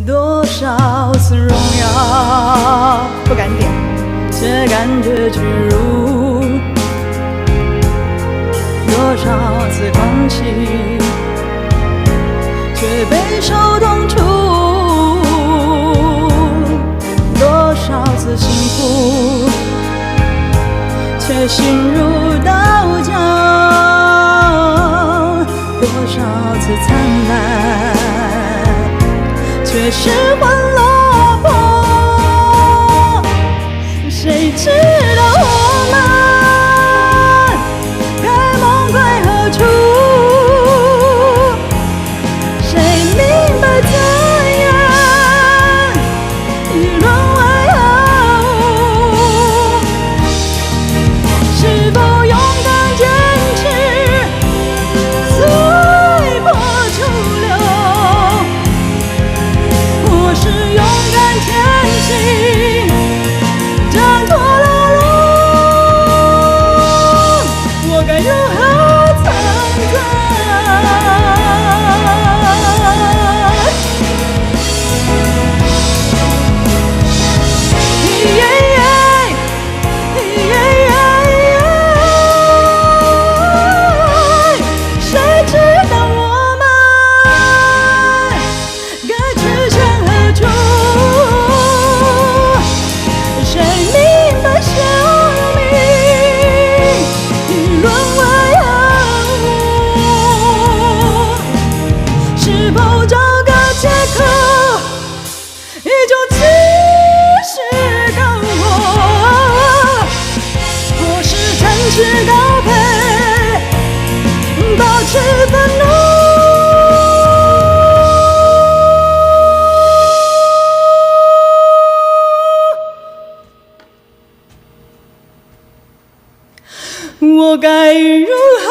多少次荣耀，不敢点，却感觉屈辱；多少次放弃，却备受痛楚；多少次幸福，却心如刀绞；多少次灿烂，却失魂落魄。谁知道我们该梦归何处？谁明白怎样以沦为何物？是否勇敢坚持，随波逐流？或是勇敢前行，挣脱牢笼？我该如何存在？谁知道我们该去向何处？谁明白生命已沦为何物？是否找个借口，依旧只是高我？或是展翅高飞，保持愤怒？我该如何